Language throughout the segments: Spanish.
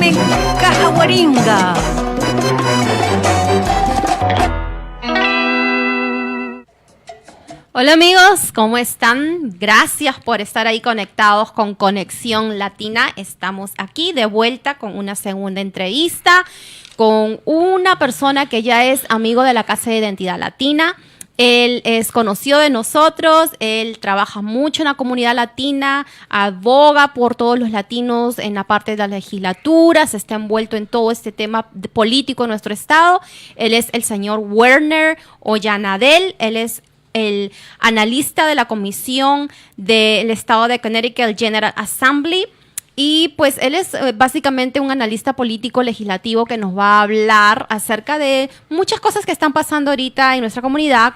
están en Cajaguaringa. Hola amigos, ¿cómo están? Gracias por estar ahí conectados con Conexión Latina. Estamos aquí de vuelta con una segunda entrevista con una persona que ya es amigo de la Casa de Identidad Latina. Él es conocido de nosotros, él trabaja mucho en la comunidad latina, aboga por todos los latinos en la parte de las legislaturas, está envuelto en todo este tema político en nuestro estado. Él es el señor Werner Ollanadel, él es el analista de la Comisión del Estado de Connecticut General Assembly. Y pues él es básicamente un analista político legislativo que nos va a hablar acerca de muchas cosas que están pasando ahorita en nuestra comunidad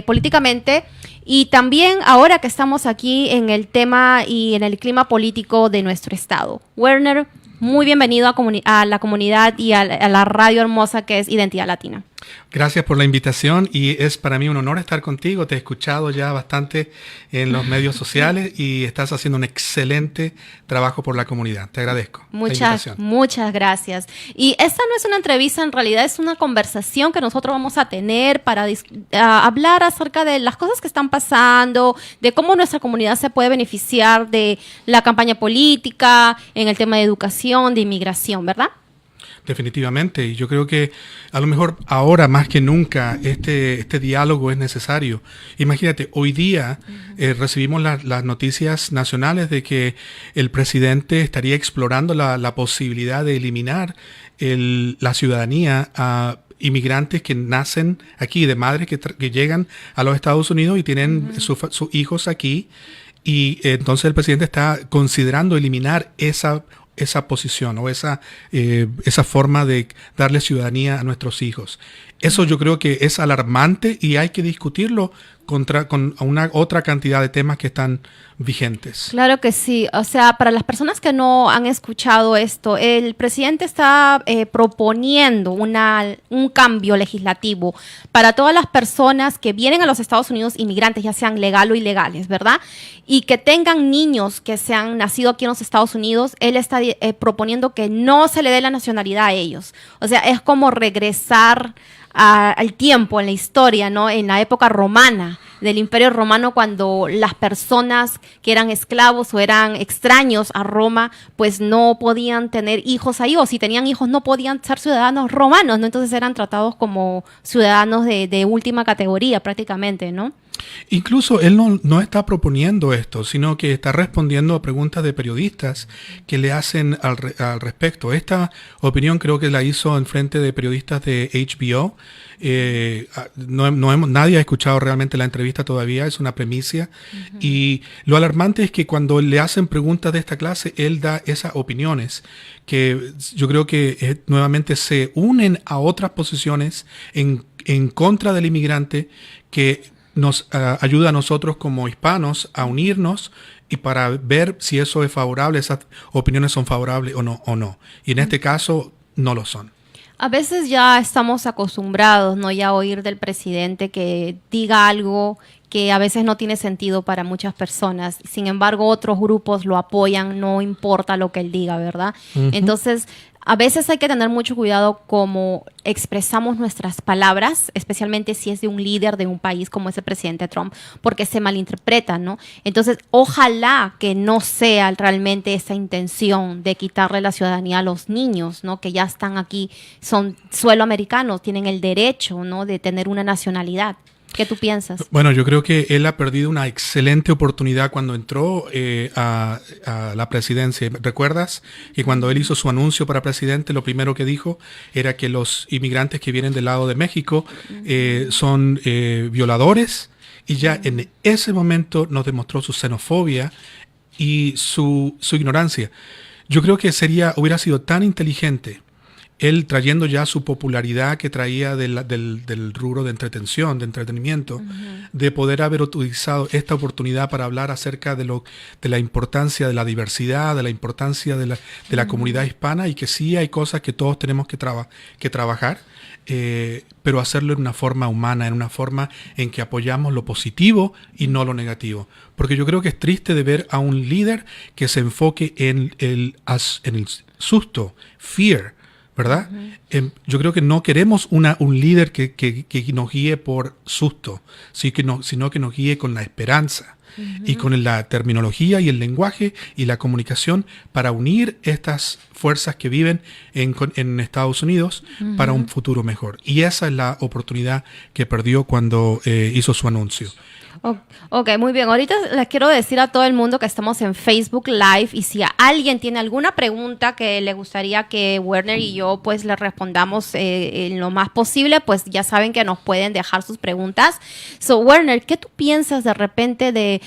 políticamente, y también ahora que estamos aquí en el tema y en el clima político de nuestro estado. Werner, muy bienvenido a la comunidad y a la radio hermosa que es Identidad Latina. Gracias por la invitación y es para mí un honor estar contigo. Te he escuchado ya bastante en los medios sociales y estás haciendo un excelente trabajo por la comunidad. Te agradezco. Muchas gracias. Y esta no es una entrevista, en realidad es una conversación que nosotros vamos a tener para hablar acerca de las cosas que están pasando, de cómo nuestra comunidad se puede beneficiar de la campaña política, en el tema de educación, de inmigración, ¿verdad? Definitivamente, y yo creo que a lo mejor ahora más que nunca este diálogo es necesario. Imagínate, hoy día recibimos las noticias nacionales de que el presidente estaría explorando la posibilidad de eliminar la ciudadanía a inmigrantes que nacen aquí, de madres que llegan a los Estados Unidos y tienen sus hijos aquí, y entonces el presidente está considerando eliminar esa posición o esa forma de darle ciudadanía a nuestros hijos. Eso yo creo que es alarmante y hay que discutirlo con una otra cantidad de temas que están vigentes. Claro que sí. O sea, para las personas que no han escuchado esto, el presidente está proponiendo un cambio legislativo para todas las personas que vienen a los Estados Unidos, inmigrantes, ya sean legal o ilegales, ¿verdad? Y que tengan niños que se han nacido aquí en los Estados Unidos. Él está proponiendo que no se le dé la nacionalidad a ellos. O sea, es como regresar al tiempo, en la historia, ¿no? En la época romana, del Imperio Romano, cuando las personas que eran esclavos o eran extraños a Roma, pues no podían tener hijos ahí, o si tenían hijos no podían ser ciudadanos romanos, ¿no? Entonces eran tratados como ciudadanos de última categoría prácticamente, ¿no? Incluso él no está proponiendo esto, sino que está respondiendo a preguntas de periodistas que le hacen al respecto. Esta opinión creo que la hizo en frente de periodistas de HBO. Nadie ha escuchado realmente la entrevista todavía, es una premisa. Y lo alarmante es que cuando le hacen preguntas de esta clase, él da esas opiniones que yo creo que nuevamente se unen a otras posiciones en contra del inmigrante, que nos ayuda a nosotros como hispanos a unirnos y para ver si eso es favorable, esas opiniones son favorables o no. Y en este caso no lo son. A veces ya estamos acostumbrados, ¿no? Ya a oír del presidente que diga algo que a veces no tiene sentido para muchas personas. Sin embargo, otros grupos lo apoyan, no importa lo que él diga, ¿verdad? Entonces, a veces hay que tener mucho cuidado cómo expresamos nuestras palabras, especialmente si es de un líder de un país como es el presidente Trump, porque se malinterpreta, ¿no? Entonces, ojalá que no sea realmente esa intención de quitarle la ciudadanía a los niños, ¿no? Que ya están aquí, son suelo americanos, tienen el derecho, ¿no? De tener una nacionalidad. ¿Qué tú piensas? Bueno, yo creo que él ha perdido una excelente oportunidad cuando entró a la presidencia. ¿Recuerdas que cuando él hizo su anuncio para presidente, lo primero que dijo era que los inmigrantes que vienen del lado de México son violadores? Y ya en ese momento nos demostró su xenofobia y su ignorancia. Yo creo que hubiera sido tan inteligente él, trayendo ya su popularidad que traía del rubro de entretención, de entretenimiento, de poder haber utilizado esta oportunidad para hablar acerca de la importancia de la diversidad, de la importancia de la comunidad hispana, y que sí hay cosas que todos tenemos que trabajar, pero hacerlo en una forma humana, en una forma en que apoyamos lo positivo y no lo negativo. Porque yo creo que es triste de ver a un líder que se enfoque en el susto, fear, ¿verdad? Yo creo que no queremos un líder que nos guíe por susto, sino que nos guíe con la esperanza y con la terminología y el lenguaje y la comunicación para unir estas fuerzas que viven en Estados Unidos para un futuro mejor. Y esa es la oportunidad que perdió cuando hizo su anuncio. Ok, muy bien. Ahorita les quiero decir a todo el mundo que estamos en Facebook Live y si alguien tiene alguna pregunta que le gustaría que Werner y yo pues le respondamos en lo más posible, pues ya saben que nos pueden dejar sus preguntas. So, Werner, ¿qué tú piensas de repente de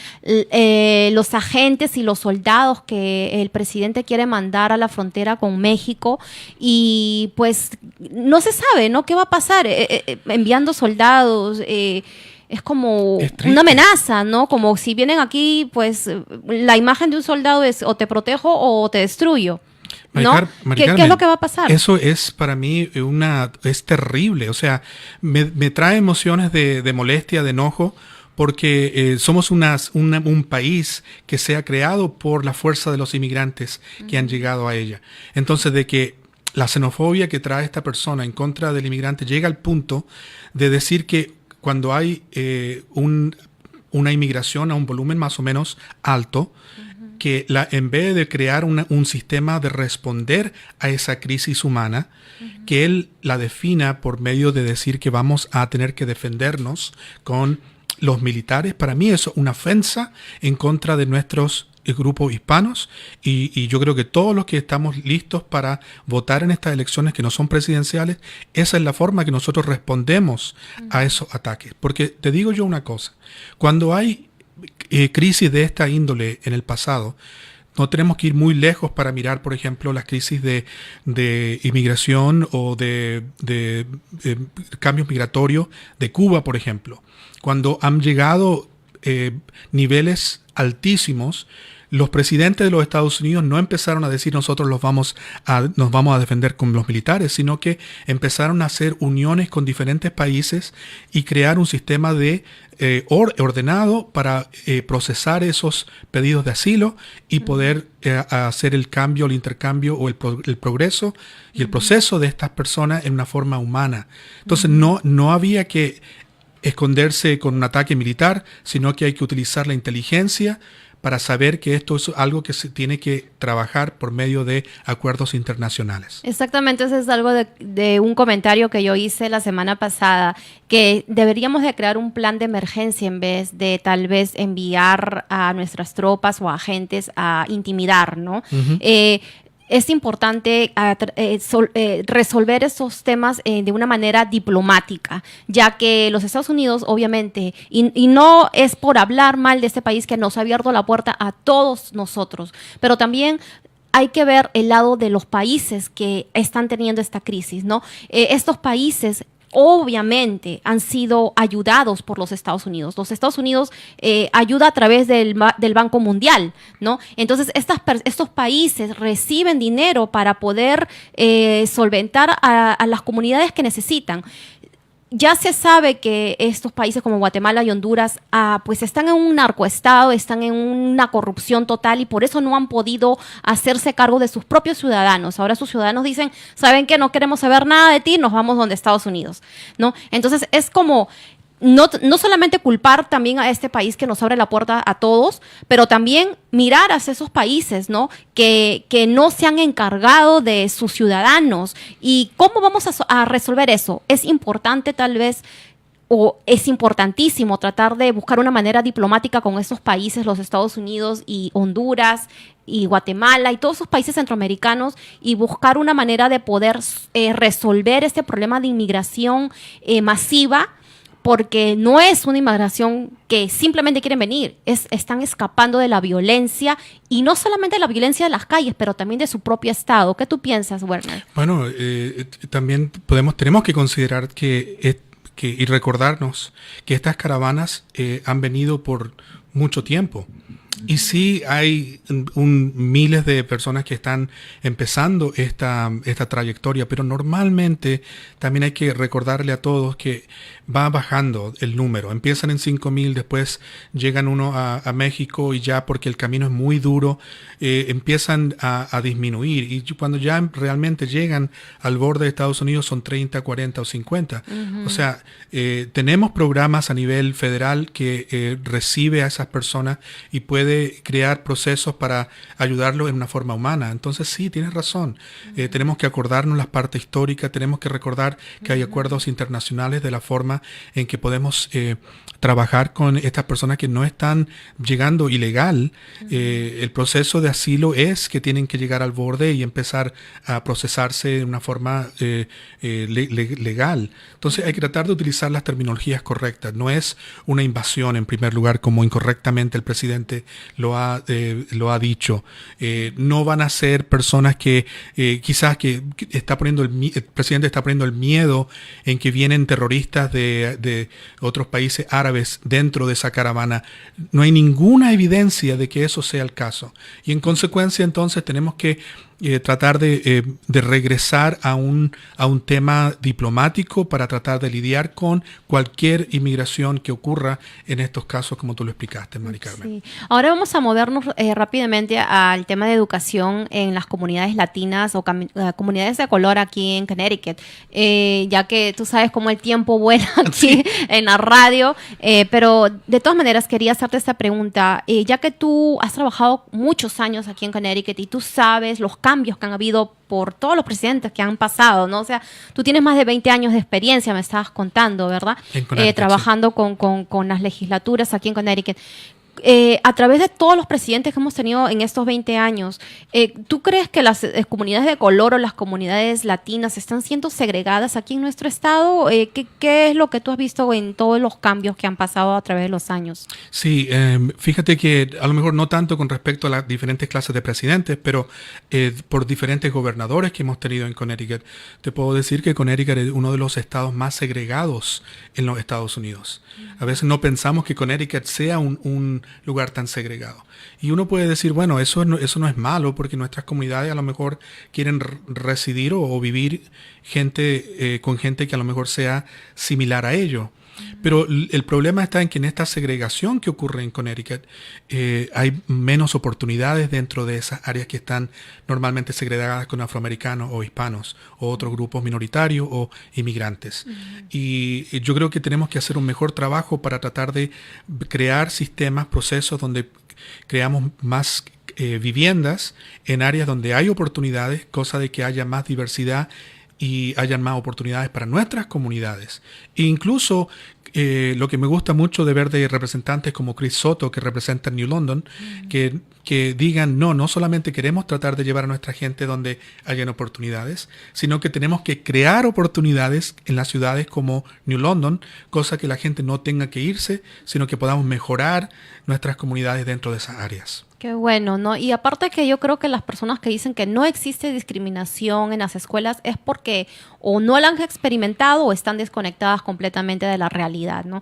los agentes y los soldados que el presidente quiere mandar a la frontera con México? Y pues no se sabe, ¿no? ¿Qué va a pasar enviando soldados? Es como una amenaza, ¿no? Como si vienen aquí, pues la imagen de un soldado es o te protejo o te destruyo, ¿no? ¿Qué es lo que va a pasar? Eso es para mí es terrible. O sea, me trae emociones de molestia, de enojo, porque somos un país que se ha creado por la fuerza de los inmigrantes que han llegado a ella. Entonces, de que la xenofobia que trae esta persona en contra del inmigrante llega al punto de decir que cuando hay una inmigración a un volumen más o menos alto, que en vez de crear un sistema de responder a esa crisis humana, que él la defina por medio de decir que vamos a tener que defendernos con los militares, para mí eso es una ofensa en contra de nuestros grupos hispanos y yo creo que todos los que estamos listos para votar en estas elecciones que no son presidenciales, esa es la forma que nosotros respondemos a esos ataques. Porque te digo yo una cosa, cuando hay crisis de esta índole en el pasado, no tenemos que ir muy lejos para mirar, por ejemplo, las crisis de inmigración o de cambios migratorios de Cuba, por ejemplo. Cuando han llegado niveles altísimos, los presidentes de los Estados Unidos no empezaron a decir nosotros nos vamos a defender con los militares, sino que empezaron a hacer uniones con diferentes países y crear un sistema ordenado para procesar esos pedidos de asilo y poder hacer el cambio, el intercambio o el progreso y el proceso de estas personas en una forma humana. Entonces no había que esconderse con un ataque militar, sino que hay que utilizar la inteligencia para saber que esto es algo que se tiene que trabajar por medio de acuerdos internacionales. Exactamente, eso es algo de un comentario que yo hice la semana pasada, que deberíamos de crear un plan de emergencia en vez de tal vez enviar a nuestras tropas o agentes a intimidar, ¿no? Es importante resolver esos temas de una manera diplomática, ya que los Estados Unidos, obviamente, y no es por hablar mal de este país que nos ha abierto la puerta a todos nosotros, pero también hay que ver el lado de los países que están teniendo esta crisis, ¿no? Estos países obviamente han sido ayudados por los Estados Unidos. Los Estados Unidos ayuda a través del Banco Mundial, ¿no? Entonces, estos países reciben dinero para poder solventar a las comunidades que necesitan. Ya se sabe que estos países como Guatemala y Honduras pues están en un narcoestado, están en una corrupción total y por eso no han podido hacerse cargo de sus propios ciudadanos. Ahora sus ciudadanos dicen, ¿saben qué? No queremos saber nada de ti, nos vamos donde Estados Unidos, ¿no? Entonces es como no solamente culpar también a este país que nos abre la puerta a todos, pero también mirar hacia esos países, ¿no? Que no se han encargado de sus ciudadanos. ¿Y cómo vamos a resolver eso? Es importante tal vez, o es importantísimo tratar de buscar una manera diplomática con esos países, los Estados Unidos y Honduras y Guatemala y todos esos países centroamericanos y buscar una manera de poder resolver este problema de inmigración masiva, porque no es una inmigración que simplemente quieren venir, están escapando de la violencia, y no solamente de la violencia de las calles, pero también de su propio estado. ¿Qué tú piensas, Werner? Bueno, también tenemos que considerar y recordarnos que estas caravanas han venido por mucho tiempo. Y sí hay miles de personas que están empezando esta trayectoria, pero normalmente también hay que recordarle a todos que va bajando el número. Empiezan en 5,000, después llegan uno a México y ya porque el camino es muy duro, empiezan a disminuir. Y cuando ya realmente llegan al borde de Estados Unidos son 30, 40 o 50. O sea, tenemos programas a nivel federal que recibe a esas personas y puede crear procesos para ayudarlos en una forma humana. Entonces sí, tienes razón. Tenemos que acordarnos las partes históricas, tenemos que recordar que hay acuerdos internacionales de la forma en que podemos trabajar con estas personas que no están llegando ilegal. El proceso de asilo es que tienen que llegar al borde y empezar a procesarse de una forma legal. Entonces hay que tratar de utilizar las terminologías correctas. No es una invasión en primer lugar, como incorrectamente el presidente lo ha dicho. No van a ser personas que quizás que el presidente está poniendo el miedo en que vienen terroristas de otros países árabes dentro de esa caravana. No hay ninguna evidencia de que eso sea el caso. Y en consecuencia entonces tenemos que tratar de regresar a un tema diplomático para tratar de lidiar con cualquier inmigración que ocurra en estos casos, como tú lo explicaste, Mari Carmen. Sí. Ahora vamos a movernos rápidamente al tema de educación en las comunidades latinas o comunidades de color aquí en Connecticut, ya que tú sabes cómo el tiempo vuela aquí en la radio, pero de todas maneras quería hacerte esta pregunta, ya que tú has trabajado muchos años aquí en Connecticut y tú sabes los cambios que han habido por todos los presidentes que han pasado, ¿no? O sea, tú tienes más de 20 años de experiencia, me estabas contando, ¿verdad? Trabajando con las legislaturas aquí en Connecticut. A través de todos los presidentes que hemos tenido en estos 20 años, ¿tú crees que las comunidades de color o las comunidades latinas están siendo segregadas aquí en nuestro estado? ¿Qué es lo que tú has visto en todos los cambios que han pasado a través de los años? Sí, fíjate que a lo mejor no tanto con respecto a las diferentes clases de presidentes, pero por diferentes gobernadores que hemos tenido en Connecticut, te puedo decir que Connecticut es uno de los estados más segregados en los Estados Unidos. A veces no pensamos que Connecticut sea un lugar tan segregado. Y uno puede decir, bueno, eso no es malo porque nuestras comunidades a lo mejor quieren residir o vivir con gente que a lo mejor sea similar a ellos. Pero el problema está en que en esta segregación que ocurre en Connecticut hay menos oportunidades dentro de esas áreas que están normalmente segregadas con afroamericanos o hispanos o otros grupos minoritarios o inmigrantes. Y yo creo que tenemos que hacer un mejor trabajo para tratar de crear sistemas, procesos donde creamos más viviendas en áreas donde hay oportunidades, cosa de que haya más diversidad y hayan más oportunidades para nuestras comunidades. E incluso lo que me gusta mucho de ver de representantes como Chris Soto, que representan New London, que digan, no solamente queremos tratar de llevar a nuestra gente donde hayan oportunidades, sino que tenemos que crear oportunidades en las ciudades como New London, cosa que la gente no tenga que irse, sino que podamos mejorar nuestras comunidades dentro de esas áreas. Qué bueno, ¿no? Y aparte que yo creo que las personas que dicen que no existe discriminación en las escuelas es porque o no la han experimentado o están desconectadas completamente de la realidad, ¿no?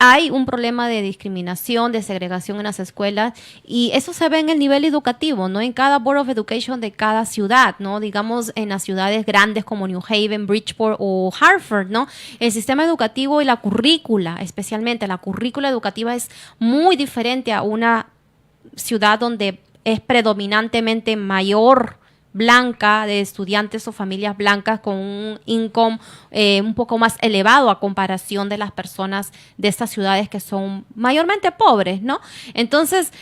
Hay un problema de discriminación, de segregación en las escuelas y eso se ve en el nivel educativo, ¿no? En cada Board of Education de cada ciudad, ¿no? Digamos en las ciudades grandes como New Haven, Bridgeport o Hartford, ¿no? El sistema educativo y la currícula, especialmente la currícula educativa es muy diferente a una ciudad donde es predominantemente mayor blanca, de estudiantes o familias blancas con un income un poco más elevado a comparación de las personas de estas ciudades que son mayormente pobres, ¿no? Entonces,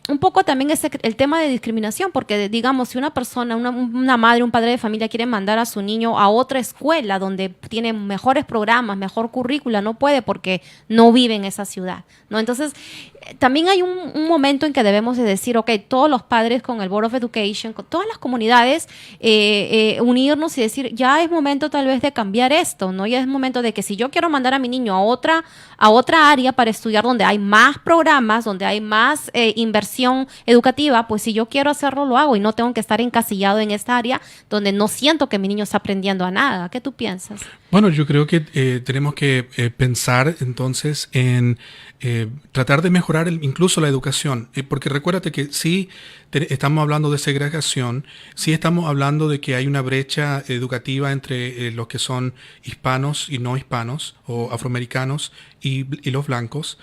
un poco también es el tema de discriminación, porque digamos, si una persona, una madre, un padre de familia quiere mandar a su niño a otra escuela donde tiene mejores programas, mejor currícula, no puede porque no vive en esa ciudad, ¿no? Entonces, también hay un momento en que debemos de decir, ok, todos los padres con el Board of Education, con todas las comunidades, unirnos y decir, ya es momento tal vez de cambiar esto, ¿no? Ya es momento de que si yo quiero mandar a mi niño a otra área para estudiar donde hay más programas, donde hay más inversión educativa, pues si yo quiero hacerlo, lo hago y no tengo que estar encasillado en esta área donde no siento que mi niño está aprendiendo a nada. ¿Qué tú piensas? Bueno, yo creo que tenemos que pensar entonces en tratar de mejorar incluso la educación, porque recuérdate que sí estamos hablando de segregación, sí estamos hablando de que hay una brecha educativa entre los que son hispanos y no hispanos, o afroamericanos y los blancos,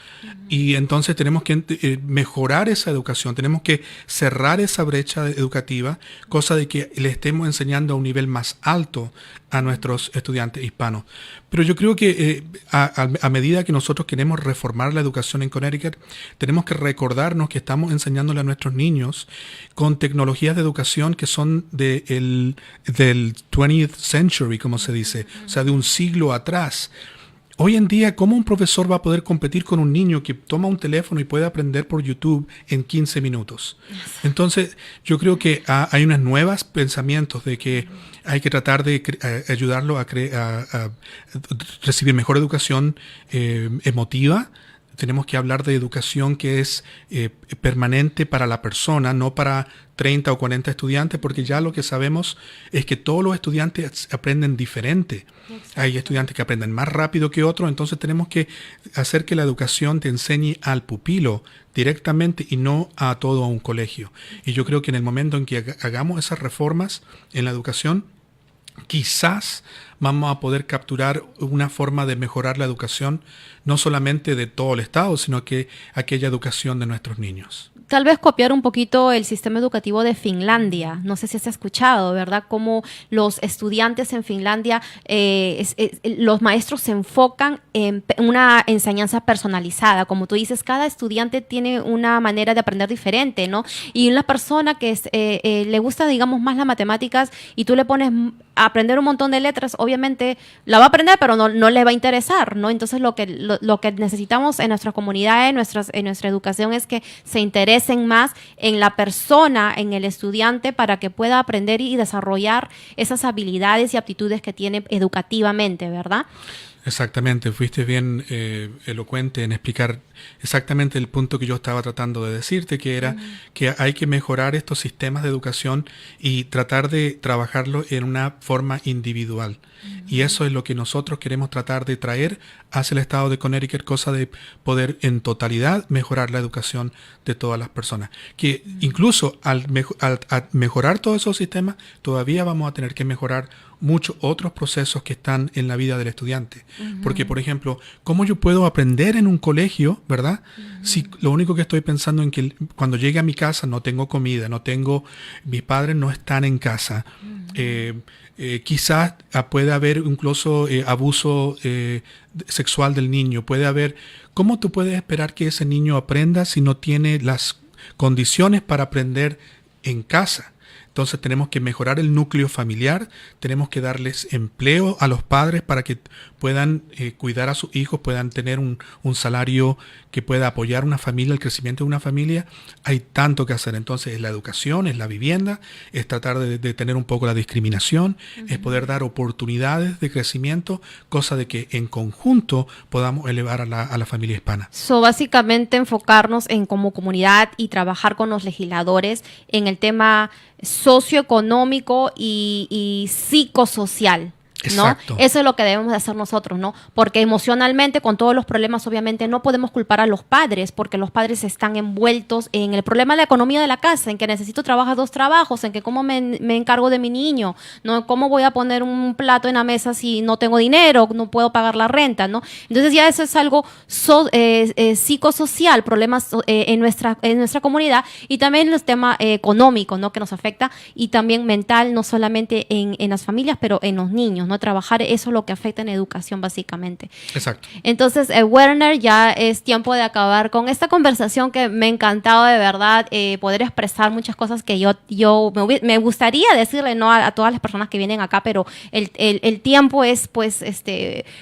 y entonces tenemos que mejorar esa educación, tenemos que cerrar esa brecha educativa, cosa de que le estemos enseñando a un nivel más alto a nuestros estudiantes hispanos. Pero yo creo que a medida que nosotros queremos reformar la educación en Connecticut, tenemos que recordarnos que estamos enseñándole a nuestros niños con tecnologías de educación que son del 20th century, como se dice, o sea, de un siglo atrás. Hoy en día, ¿cómo un profesor va a poder competir con un niño que toma un teléfono y puede aprender por YouTube en 15 minutos? Entonces, yo creo que hay unos nuevos pensamientos de que hay que tratar de ayudarlo a recibir mejor educación emotiva. Tenemos que hablar de educación que es permanente para la persona, no para 30 o 40 estudiantes, porque ya lo que sabemos es que todos los estudiantes aprenden diferente. Exacto. Hay estudiantes que aprenden más rápido que otros, entonces tenemos que hacer que la educación te enseñe al pupilo directamente y no a todo un colegio. Y yo creo que en el momento en que hagamos esas reformas en la educación, quizás vamos a poder capturar una forma de mejorar la educación, no solamente de todo el estado, sino que aquella educación de nuestros niños. Tal vez copiar un poquito el sistema educativo de Finlandia. No sé si has escuchado, ¿verdad? Cómo los estudiantes en Finlandia, los maestros se enfocan en una enseñanza personalizada. Como tú dices, cada estudiante tiene una manera de aprender diferente, ¿no? Y una persona que le gusta, digamos, más las matemáticas y tú le pones a aprender un montón de letras, obviamente la va a aprender, pero no le va a interesar, ¿no? Entonces lo que necesitamos en nuestra comunidad, en nuestra educación, es que se interesen más en la persona, en el estudiante, para que pueda aprender y desarrollar esas habilidades y aptitudes que tiene educativamente, ¿verdad? Exactamente, fuiste bien elocuente en explicar exactamente el punto que yo estaba tratando de decirte, que era que hay que mejorar estos sistemas de educación y tratar de trabajarlo en una forma individual. Y eso es lo que nosotros queremos tratar de traer hacia el estado de Connecticut, cosa de poder en totalidad mejorar la educación de todas las personas. Que incluso al mejorar todos esos sistemas, todavía vamos a tener que mejorar muchos otros procesos que están en la vida del estudiante. Porque, por ejemplo, ¿cómo yo puedo aprender en un colegio, verdad? Si lo único que estoy pensando en que cuando llegue a mi casa no tengo comida, mis padres no están en casa. Quizás puede haber incluso abuso sexual del niño. Puede haber, ¿cómo tú puedes esperar que ese niño aprenda si no tiene las condiciones para aprender en casa? Entonces tenemos que mejorar el núcleo familiar, tenemos que darles empleo a los padres para que puedan cuidar a sus hijos, puedan tener un salario que pueda apoyar una familia, el crecimiento de una familia. Hay tanto que hacer. Entonces es la educación, es la vivienda, es tratar de tener un poco la discriminación, es poder dar oportunidades de crecimiento, cosa de que en conjunto podamos elevar a la familia hispana. Básicamente enfocarnos en como comunidad y trabajar con los legisladores en el tema socioeconómico y psicosocial, ¿no? Exacto. Eso es lo que debemos de hacer nosotros, ¿no? Porque emocionalmente, con todos los problemas, obviamente no podemos culpar a los padres, porque los padres están envueltos en el problema de la economía de la casa, en que necesito trabajar 2 trabajos, en que cómo me encargo de mi niño, ¿no? ¿Cómo voy a poner un plato en la mesa si no tengo dinero, no puedo pagar la renta, ¿no? Entonces ya eso es algo psicosocial, problemas en nuestra comunidad, y también el tema económico, ¿no? Que nos afecta, y también mental, no solamente en las familias, pero en los niños, ¿no? Trabajar eso es lo que afecta en educación, básicamente. Exacto. Entonces, Werner, ya es tiempo de acabar con esta conversación que me ha encantado de verdad, poder expresar muchas cosas que yo me gustaría decirle, ¿no? a todas las personas que vienen acá, pero el tiempo es, pues,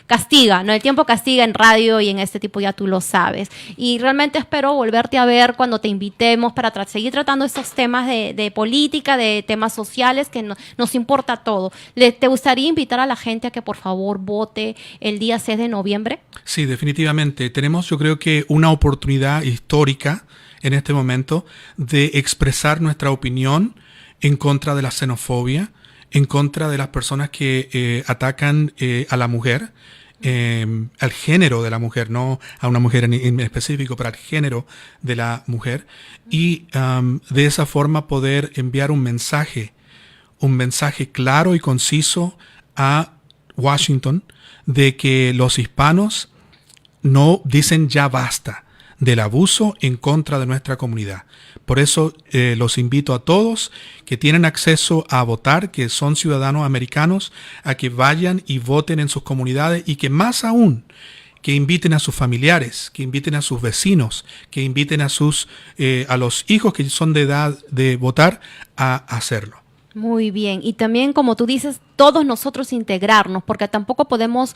castiga, ¿no? El tiempo castiga en radio y en este tipo, ya tú lo sabes. Y realmente espero volverte a ver cuando te invitemos para seguir tratando estos temas de política, de temas sociales, que nos importa todo. ¿Te gustaría invitar a la gente a que por favor vote el día 6 de noviembre? Sí, definitivamente. Tenemos, yo creo que, una oportunidad histórica en este momento de expresar nuestra opinión en contra de la xenofobia, en contra de las personas que atacan a la mujer, al género de la mujer, no a una mujer en específico, pero al género de la mujer, y de esa forma poder enviar un mensaje claro y conciso a Washington de que los hispanos no dicen ya basta del abuso en contra de nuestra comunidad. Por eso los invito a todos que tienen acceso a votar, que son ciudadanos americanos, a que vayan y voten en sus comunidades y que más aún, que inviten a sus familiares, que inviten a sus vecinos, que inviten a los hijos que son de edad de votar a hacerlo. Muy bien. Y también, como tú dices, todos nosotros integrarnos, porque tampoco podemos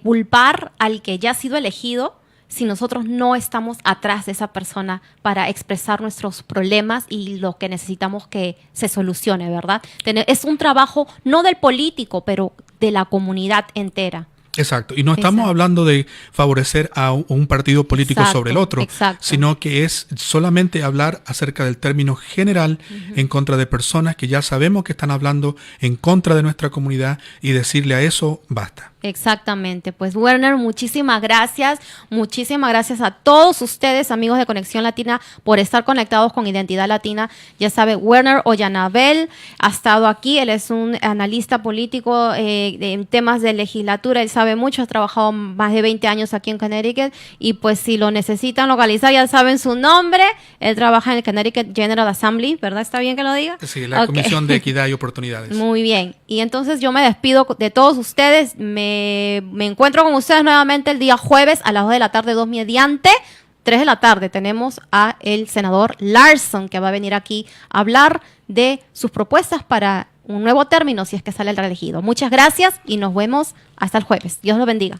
culpar al que ya ha sido elegido si nosotros no estamos atrás de esa persona para expresar nuestros problemas y lo que necesitamos que se solucione, ¿verdad? Es un trabajo no del político, pero de la comunidad entera. Exacto. Y no estamos hablando de favorecer a un partido político sobre el otro, sino que es solamente hablar acerca del término general en contra de personas que ya sabemos que están hablando en contra de nuestra comunidad y decirle a eso basta. Exactamente. Pues Werner, muchísimas gracias. Muchísimas gracias a todos ustedes, amigos de Conexión Latina, por estar conectados con Identidad Latina. Ya sabe, Werner Ollanabel ha estado aquí. Él es un analista político en temas de legislatura. Él sabe mucho, ha trabajado más de 20 años aquí en Connecticut. Y pues si lo necesitan localizar, ya saben su nombre. Él trabaja en el Connecticut General Assembly, ¿verdad? ¿Está bien que lo diga? Sí, la Comisión de Equidad y Oportunidades. Muy bien. Y entonces yo me despido de todos ustedes. Me encuentro con ustedes nuevamente el día jueves a las 2 de la tarde, 2 mediante. 3 de la tarde tenemos a el senador Larson, que va a venir aquí a hablar de sus propuestas para un nuevo término si es que sale el reelegido. Muchas gracias y nos vemos hasta el jueves. Dios los bendiga.